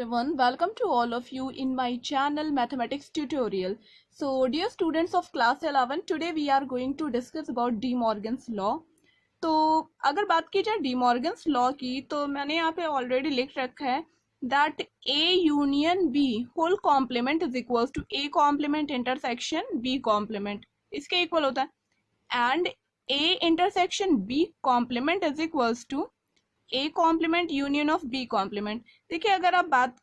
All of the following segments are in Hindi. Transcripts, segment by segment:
everyone, welcome to all of you in my channel Mathematics Tutorial. So dear students of class 11, today we are going to discuss about De Morgan's law. तो अगर बात की जाए De Morgan's law की, तो मैंने यहाँ पे ऑलरेडी लिख रखा है that A union B whole complement is equals to A complement intersection B complement, इसके इक्वल होता है, and A intersection B complement is equals to A complement union of B complement. देखिए अगर आप बात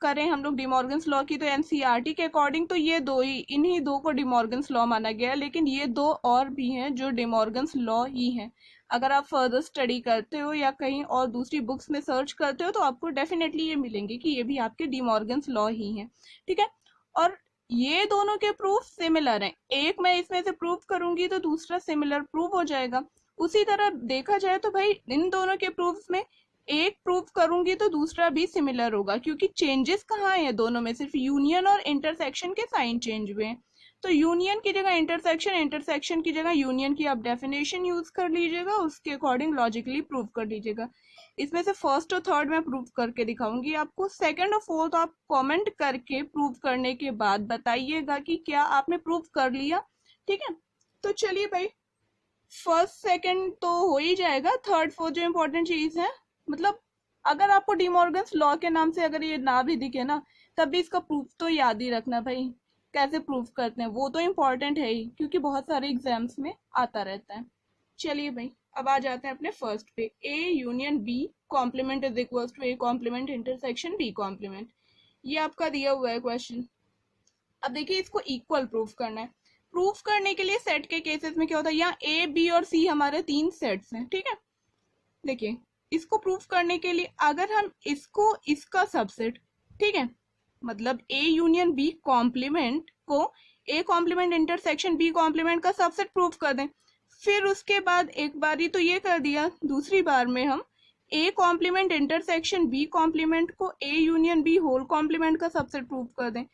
करें हम लोग डिमॉर्गन्स लॉ की, तो एनसीईआरटी के अकॉर्डिंग तो ये दो ही, इन्हीं दो को डिमॉर्गन्स लॉ माना गया है, लेकिन ये दो और भी हैं जो डिमॉर्गन्स लॉ ही हैं। अगर आप फर्दर स्टडी करते हो या कहीं और दूसरी बुक्स में सर्च करते हो तो आपको डेफिनेटली ये मिलेंगे कि ये भी आपके डिमॉर्गन्स लॉ ही हैं, ठीक है। और ये दोनों के प्रूफ सिमिलर हैं, एक मैं इसमें से प्रूव करूंगी तो दूसरा सिमिलर प्रूव हो जाएगा। उसी तरह देखा जाए तो भाई इन दोनों के प्रूफ में एक प्रूफ करूंगी तो दूसरा भी सिमिलर होगा, क्योंकि चेंजेस कहाँ हैं दोनों में, सिर्फ यूनियन और इंटरसेक्शन के साइन चेंज हुए हैं। तो यूनियन की जगह इंटरसेक्शन, इंटरसेक्शन की जगह यूनियन की आप डेफिनेशन यूज कर लीजिएगा, उसके अकॉर्डिंग लॉजिकली प्रूव कर लीजिएगा। इसमें से फर्स्ट और थर्ड मैं प्रूव करके दिखाऊंगी आपको, सेकंड और फोर्थ आप कमेंट करके प्रूव करने के बाद बताइएगा कि क्या आपने प्रूव कर लिया, ठीक है। तो चलिए भाई, फर्स्ट सेकंड तो हो ही जाएगा, थर्ड फोर्थ जो इम्पोर्टेंट चीज है, मतलब अगर आपको डिमॉर्गन्स लॉ के नाम से अगर ये ना भी दिखे ना, तब भी इसका प्रूफ तो याद ही रखना भाई, कैसे प्रूफ करते हैं वो तो इम्पोर्टेंट है ही, क्योंकि बहुत सारे एग्जाम्स में आता रहता है। चलिए भाई, अब आ जाते हैं अपने फर्स्ट पे, A union B complement is equal to A complement intersection B complement. ये आपका दिया हुआ है क्वेश्चन। अब देखिए इसको इक्वल प्रूफ करना है। प्रूफ करने के लिए सेट के केसेस में क्या होता है, यहाँ ए बी और सी हमारे तीन सेट्स हैं, ठीक है। देखिए इसको प्रूफ करने के लिए अगर हम इसको इसका सबसेट, ठीक है, मतलब ए यूनियन बी कॉम्प्लीमेंट को A complement intersection B complement का सबसेट प्रूफ कर दें, फिर उसके बाद एक बारी तो ये कर दिया, दूसरी बार में हम A complement intersection B complement को A union B whole complement का सबसेट प्रूफ कर दें।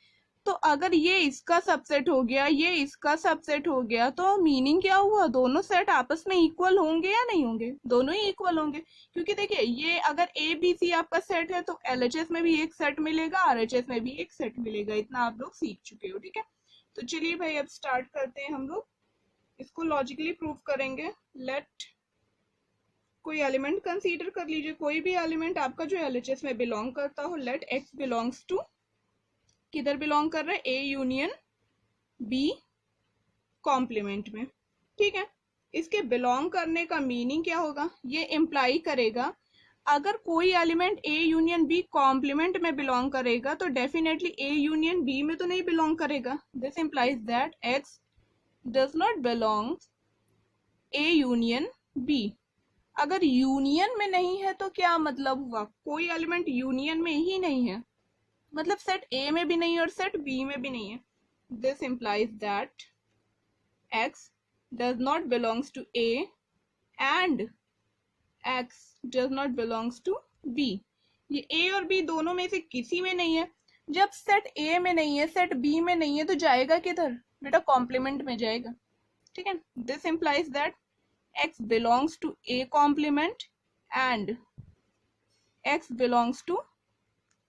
तो अगर ये इसका सबसेट हो गया, ये इसका सबसेट हो गया, तो मीनिंग क्या हुआ, दोनों सेट आपस में इक्वल होंगे या नहीं होंगे, दोनों ही इक्वल होंगे। क्योंकि देखिए ये अगर ए बी सी आपका सेट है तो एलएचएस में भी एक सेट मिलेगा, आरएचएस में भी एक सेट मिलेगा, इतना आप लोग सीख चुके हो, ठीक है। तो चलिए भाई अब स्टार्ट करते हैं, हम लोग इसको लॉजिकली प्रूव करेंगे। लेट कोई एलिमेंट कंसीडर कर लीजिए, कोई भी एलिमेंट आपका जो एलएचएस में बिलोंग करता हो। लेट एक्स बिलोंग्स टू, किधर बिलोंग कर रहा है, ए यूनियन बी कॉम्प्लीमेंट में, ठीक है। इसके बिलोंग करने का मीनिंग क्या होगा, ये इम्प्लाई करेगा अगर कोई element A union B complement में बिलोंग करेगा तो डेफिनेटली ए यूनियन बी में तो नहीं बिलोंग करेगा। This implies that x does not belong A union B. अगर यूनियन में नहीं है तो क्या मतलब हुआ, कोई एलिमेंट यूनियन में ही नहीं है, मतलब सेट ए में भी नहीं है और सेट बी में भी नहीं है। This implies that x does not belongs to A and x does not belongs to B. ये ए और बी दोनों में से किसी में नहीं है। जब सेट ए में नहीं है, सेट बी में नहीं है, तो जाएगा किधर बेटा, कॉम्प्लीमेंट में जाएगा, ठीक है। This implies that x belongs to A complement and x belongs to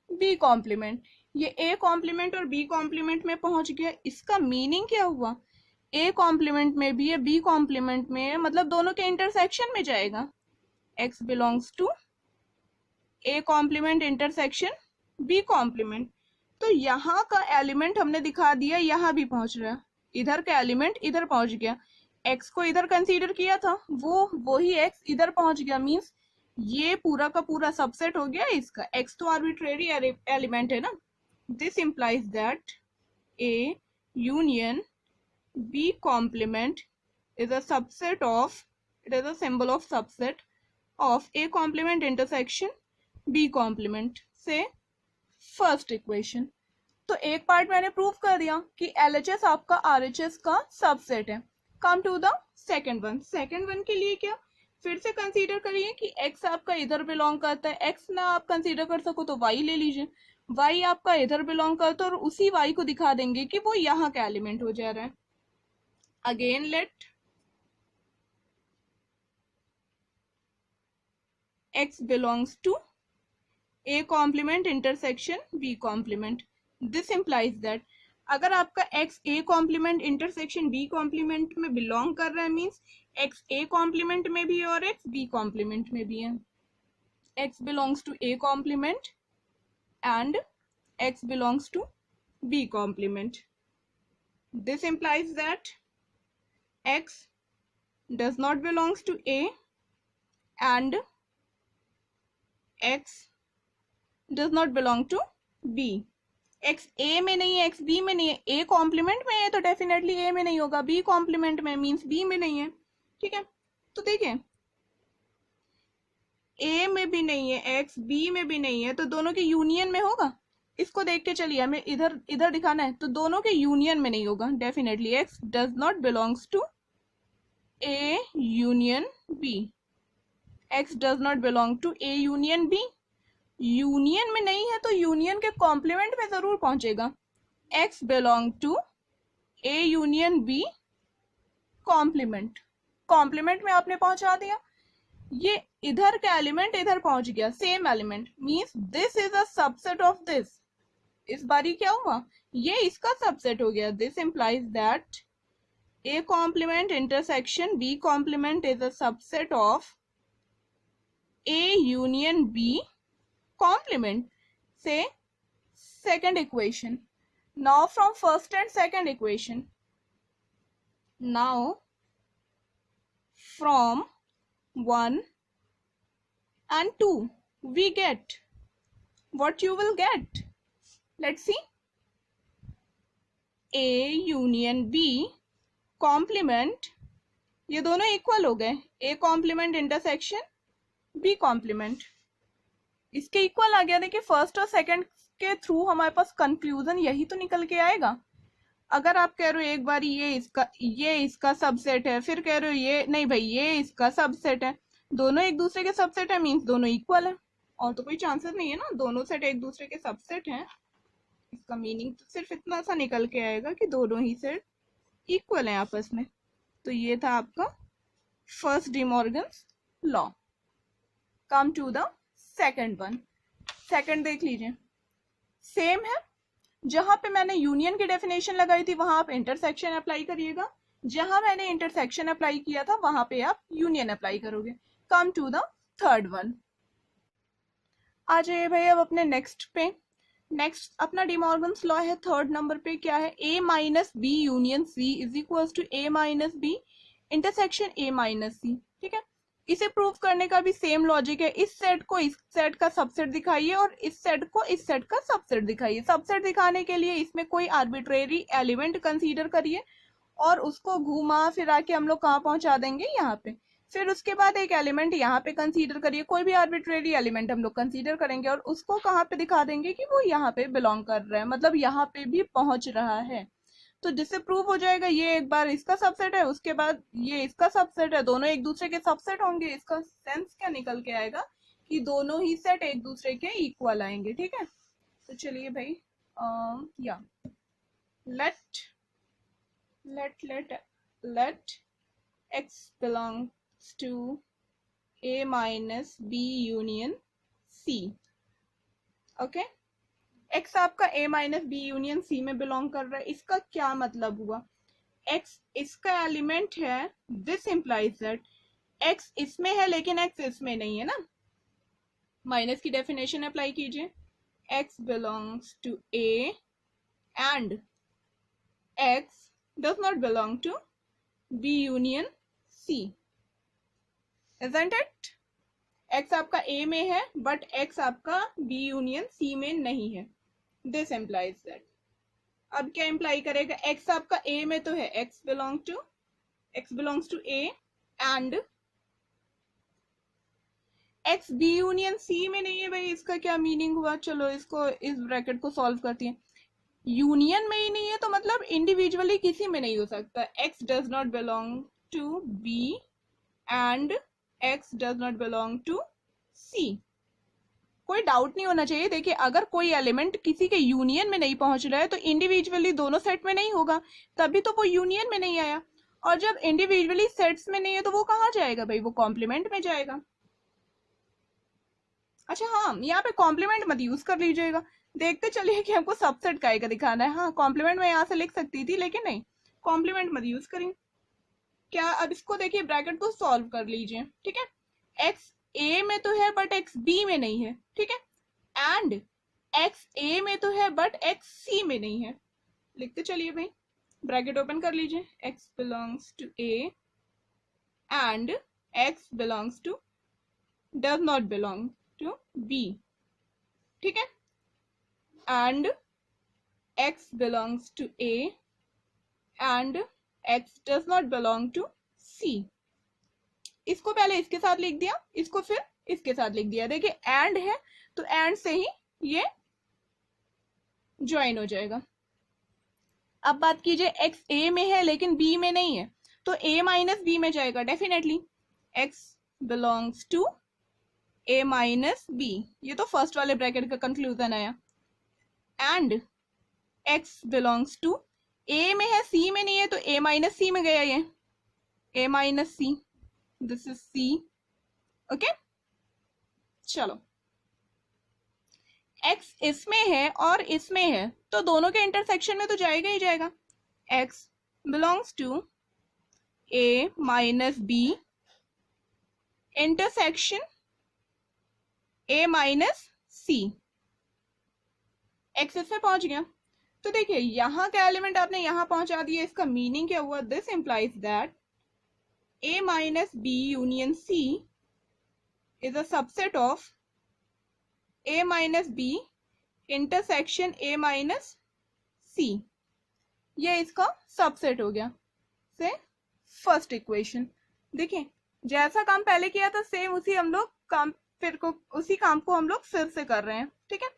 B complement. ये ए कॉम्प्लीमेंट और बी कॉम्प्लीमेंट में पहुंच गया, इसका मीनिंग क्या हुआ, ए कॉम्प्लीमेंट में भी है बी कॉम्प्लीमेंट में है, मतलब दोनों के इंटरसेक्शन में जाएगा। X belongs to A complement intersection B complement. तो यहाँ का एलिमेंट हमने दिखा दिया, यहाँ भी पहुंच रहा है, इधर का एलिमेंट इधर पहुंच गया, एक्स को इधर कंसीडर किया था, वो ही एक्स इधर पहुंच गया, मीन्स ये पूरा का पूरा सबसेट हो गया इसका। एक्स तो आर्बिट्रेरी एलिमेंट है ना। This implies that A union B complement is a subset of, it is a symbol of subset of A complement intersection B complement से फर्स्ट इक्वेशन। तो एक पार्ट मैंने प्रूव कर दिया कि एलएचएस आपका आरएचएस का सबसेट है। Come to the second one. Second one के लिए क्या, फिर से कंसीडर करिए कि x आपका इधर बिलोंग करता है, x ना आप कंसीडर कर सको तो y ले लीजिए, y आपका इधर बिलोंग करता है और उसी y को दिखा देंगे कि वो यहाँ का एलिमेंट हो जा रहा है। Again let x belongs to A complement intersection B complement. This implies that अगर आपका x A complement intersection B complement में बिलोंग कर रहा है, मीन्स एक्स ए कॉम्प्लीमेंट में भी है और एक्स बी कॉम्प्लीमेंट में भी है। X belongs to A complement and x belongs to B complement. This implies that x does not belongs to A and X does not belong to B। X A में नहीं है, X B में नहीं है, A कॉम्प्लीमेंट में है तो डेफिनेटली A में नहीं होगा, B कॉम्प्लीमेंट में मीन्स B में नहीं है। ठीक है, तो देखिए A में भी नहीं है, X B में भी नहीं है, तो दोनों के यूनियन में होगा। इसको देख के चलिए, हमें इधर इधर दिखाना है, तो दोनों के यूनियन में नहीं होगा definitely. X does not belongs to A union B। X does not belong to A union B। Union में नहीं है तो यूनियन के कॉम्प्लीमेंट में जरूर पहुंचेगा। X belong to A union B complement. Complement में आपने पहुंचा दिया, ये इधर का एलिमेंट इधर पहुंच गया, same element, means this is a subset of this. इस बारी क्या हुआ, ये इसका सबसेट हो गया। This implies that A complement intersection B complement is a subset of A union B complement। Say second equation। Now from first and second equation, now from 1 and 2 we get what you will get। Let's see, A union B complement, ये दोनों इक्वल हो गए, A complement intersection B complement, इसके इक्वल आ गया। देखिए फर्स्ट और सेकंड के थ्रू हमारे पास कंफ्यूजन यही तो निकल के आएगा। अगर आप कह रहे हो एक बार ये इसका सबसेट है, फिर कह रहे हो ये नहीं भाई ये इसका सबसेट है, दोनों एक दूसरे के सबसेट है, मीन्स दोनों इक्वल है, और तो कोई चांसेस नहीं है ना, दोनों सेट एक दूसरे के सबसेट हैं। इसका मीनिंग तो सिर्फ इतना सा निकल के आएगा कि दोनों ही सेट इक्वल है आपस में। तो ये था आपका first De Morgan's law. Come to the second one. Second देख लीजिए, सेम है, जहां पे मैंने यूनियन की डेफिनेशन लगाई थी वहां आप इंटरसेक्शन अप्लाई करिएगा, जहां मैंने इंटरसेक्शन अप्लाई किया था वहां पे आप यूनियन अप्लाई करोगे। Come to the third one. आ जाइए भाई अब अपने नेक्स्ट पे। नेक्स्ट अपना डी मॉर्गन्स लॉ है थर्ड नंबर पे, क्या है, A minus B union C is equal to A minus B intersection A minus C। ठीक है, इसे प्रूव करने का भी सेम लॉजिक है, इस सेट को इस सेट का सबसेट दिखाइए और इस सेट को इस सेट का सबसेट दिखाइए। सबसेट दिखाने के लिए इसमें कोई आर्बिट्रेरी एलिमेंट कंसीडर करिए और उसको घुमा फिरा के हम लोग कहाँ पहुंचा देंगे, यहाँ पे। फिर उसके बाद एक एलिमेंट यहाँ पे कंसीडर करिए, कोई भी आर्बिट्रेरी एलिमेंट हम लोग कंसीडर करेंगे और उसको कहाँ पे दिखा देंगे कि वो यहाँ पे बिलोंग कर रहा है, मतलब यहाँ पे भी पहुंच रहा है। तो जिससे प्रूव हो जाएगा ये एक बार इसका सबसेट है, उसके बाद ये इसका सबसेट है, दोनों एक दूसरे के सबसेट होंगे। इसका सेंस क्या निकल के आएगा कि दोनों ही सेट एक दूसरे के इक्वल आएंगे। ठीक है, तो चलिए भाई या let x belongs to A minus B union C। Okay, x आपका A minus B union C में बिलोंग कर रहा है। इसका क्या मतलब हुआ, x इसका एलिमेंट है, दिस इंप्लाइज दैट x इसमें है लेकिन x इसमें नहीं है ना। माइनस की डेफिनेशन अप्लाई कीजिए, x belongs to A and x does not belong to B union C, isn't it? x आपका A में है बट x आपका B यूनियन C में नहीं है। दिस implies that, अब क्या इम्प्लाई करेगा, x आपका A में तो है, x belongs to A and x B union C में नहीं है। भाई इसका क्या मीनिंग हुआ, चलो इसको इस ब्रैकेट को सॉल्व करती है। यूनियन में ही नहीं है तो मतलब इंडिविजुअली किसी में नहीं हो सकता। x does not belong to B and x does not belong to C। कोई डाउट नहीं होना चाहिए। देखिए अगर कोई एलिमेंट किसी के यूनियन में नहीं पहुंच रहा है तो इंडिविजुअली दोनों सेट में नहीं होगा, तभी तो वो यूनियन में नहीं आया। और जब इंडिविजुअली सेट्स में नहीं है तो वो कहाँ जाएगा भाई, वो कॉम्प्लीमेंट में जाएगा। अच्छा हाँ, यहाँ पे कॉम्प्लीमेंट मत यूज कर लीजिएगा, देखते चलिए कि हमको सबसेट काय का दिखाना है। हाँ कॉम्प्लीमेंट मैं यहाँ से लिख सकती थी, लेकिन नहीं, कॉम्प्लीमेंट मत यूज करें। क्या, अब इसको देखिए, ब्रैकेट को सॉल्व कर लीजिए, ठीक है। एक्स ए में तो है बट एक्स बी में नहीं है, ठीक है, एंड एक्स ए में तो है बट एक्स सी में नहीं है। लिखते चलिए भाई, ब्रैकेट ओपन कर लीजिए, x belongs to A and x belongs to, does not belong to B, ठीक है, and x belongs to A and x does not belong to C. इसको पहले इसके साथ लिख दिया, इसको फिर इसके साथ लिख दिया। देखिए एंड है तो एंड से ही ये ज्वाइन हो जाएगा। अब बात कीजिए, एक्स ए में है लेकिन बी में नहीं है, तो ए माइनस बी में जाएगा definitely. X belongs to A minus B, ये तो फर्स्ट वाले ब्रैकेट का कंक्लूजन आया। And x belongs to, A में है सी में नहीं है, तो ए माइनस सी में गया ये, A minus C, this is C, okay. चलो, एक्स इसमें है और इसमें है, तो दोनों के इंटरसेक्शन में तो जाएगा ही जाएगा। X belongs to A minus B intersection A minus C, x इसमें पहुंच गया। तो देखिए यहां का एलिमेंट आपने यहां पहुंचा दिया, इसका मीनिंग क्या हुआ? This implies that A minus B union C is a subset of a minus B intersection a minus C, ये इसका सबसेट हो गया से फर्स्ट इक्वेशन। देखिए जैसा काम पहले किया था सेम उसी हम लोग काम उसी काम को हम लोग फिर से कर रहे हैं, ठीक है।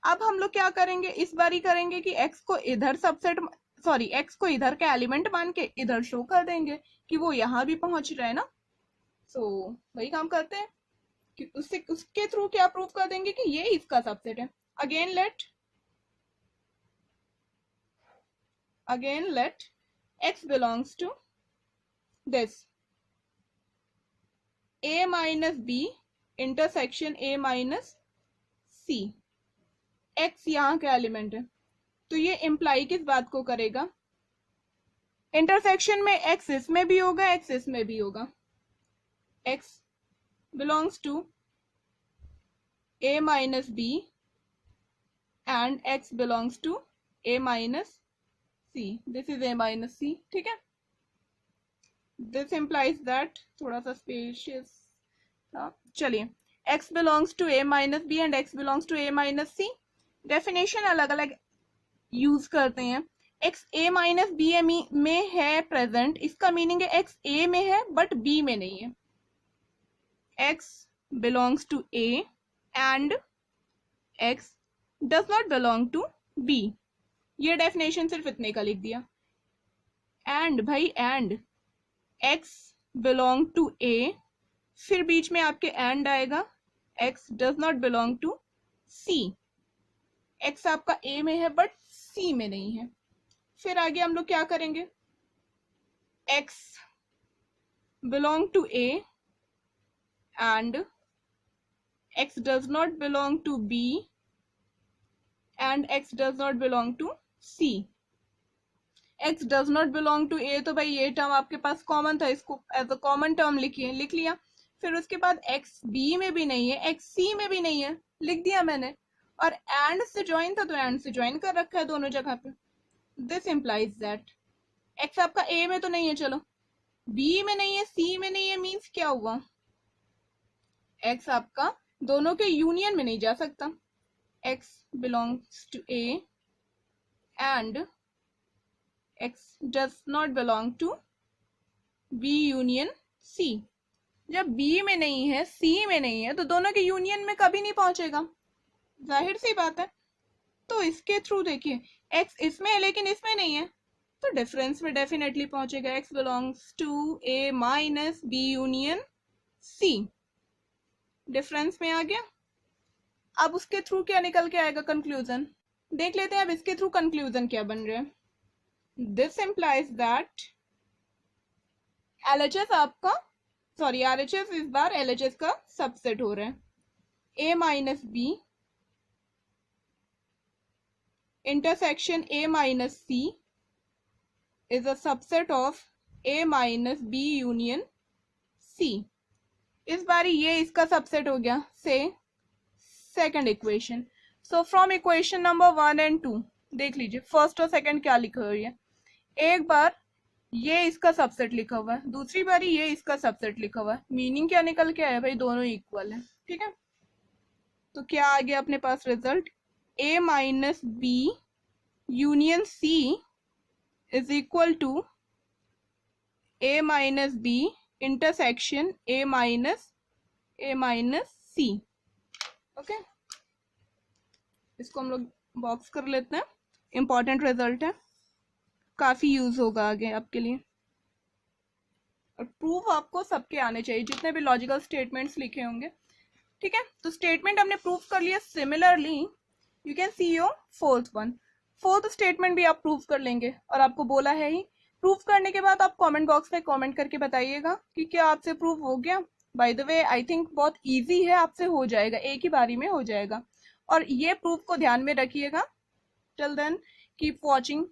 अब हम लोग क्या करेंगे, इस बार ही करेंगे कि x को इधर सबसेट, सॉरी x को इधर का एलिमेंट मान के इधर शो कर देंगे कि वो यहां भी पहुंच रहा है ना। सो वही काम करते हैं कि उसके थ्रू क्या प्रूव कर देंगे कि ये इसका सबसेट है। Again let x belongs to this a minus B intersection a minus C, x यहाँ का एलिमेंट है, तो ये इंप्लाई किस बात को करेगा? इंटरसेक्शन में x इसमें भी होगा, x इसमें भी होगा। x belongs to a minus b and x belongs to a minus c. This is a minus c, ठीक है। This implies that, थोड़ा सा spacious था, चलिए, x belongs to a minus b and x belongs to a minus c। Definition अलग अलग यूज करते हैं। x a माइनस बी में है प्रेजेंट, इसका मीनिंग है x a में है बट b में नहीं है। x belongs to A and x does not belong to B, ये डेफिनेशन सिर्फ इतने का लिख दिया। एंड भाई and x belong to A, फिर बीच में आपके एंड आएगा, x does not belong to C, x आपका A में है बट C में नहीं है। फिर आगे हम लोग क्या करेंगे, x belong to A and x does not belong to B and x does not belong to C। x does not belong to A, तो भाई ये टर्म आपके पास कॉमन था, इसको एज अ कॉमन टर्म लिख लिया। फिर उसके बाद x B में भी नहीं है, x C में भी नहीं है, लिख दिया मैंने। और एंड से ज्वाइन था तो एंड से ज्वाइन कर रखा है दोनों जगह पे। दिस इंप्लाइज दैट x आपका A में तो नहीं है, चलो B में नहीं है, C में नहीं है, मीन्स क्या हुआ, x आपका दोनों के यूनियन में नहीं जा सकता। x belongs to A and x does not belong to B union C। जब B में नहीं है, C में नहीं है, तो दोनों के यूनियन में कभी नहीं पहुंचेगा, जाहिर सी बात है। तो इसके थ्रू देखिए x इसमें है लेकिन इसमें नहीं है, तो डिफरेंस में डेफिनेटली पहुंचेगा। x belongs to A minus B union C, difference में आ गया। अब उसके थ्रू क्या निकल के आएगा कंक्लूजन, देख लेते हैं अब इसके थ्रू कंक्लूजन क्या बन रहा है। दिस इंप्लाइज दैट LHS आपका, सॉरी RHS इस बार LHS का सबसेट हो रहा है। a minus b intersection a minus c is a subset of a minus b union c. इस बारी ये इसका सबसेट हो गया से second equation. So from equation number 1 and 2 देख लीजिए फर्स्ट और सेकंड क्या लिखा हुआ है. एक बार ये इसका सबसेट लिखा हुआ है, दूसरी बारी ये इसका सबसेट लिखा हुआ है. मीनिंग क्या निकल के आया भाई, दोनों इक्वल है. ठीक है, तो क्या आ गया अपने पास result, a minus B union c is equal to a minus B intersection a minus c. Okay, इसको हम लोग बॉक्स कर लेते हैं. इंपॉर्टेंट रिजल्ट है, काफी यूज होगा आगे आपके लिए. और प्रूफ आपको सबके आने चाहिए जितने भी लॉजिकल स्टेटमेंट्स लिखे होंगे. ठीक है, तो स्टेटमेंट हमने प्रूफ कर लिया. Similarly you can see your fourth one. Fourth statement भी आप प्रूफ कर लेंगे और आपको बोला है ही. प्रूफ करने के बाद आप कमेंट बॉक्स में कमेंट करके बताइएगा कि क्या आपसे प्रूफ हो गया. By the way I think बहुत इजी है, आपसे हो जाएगा, एक ही बारी में हो जाएगा. और ये प्रूफ को ध्यान में रखिएगा. Till then keep watching.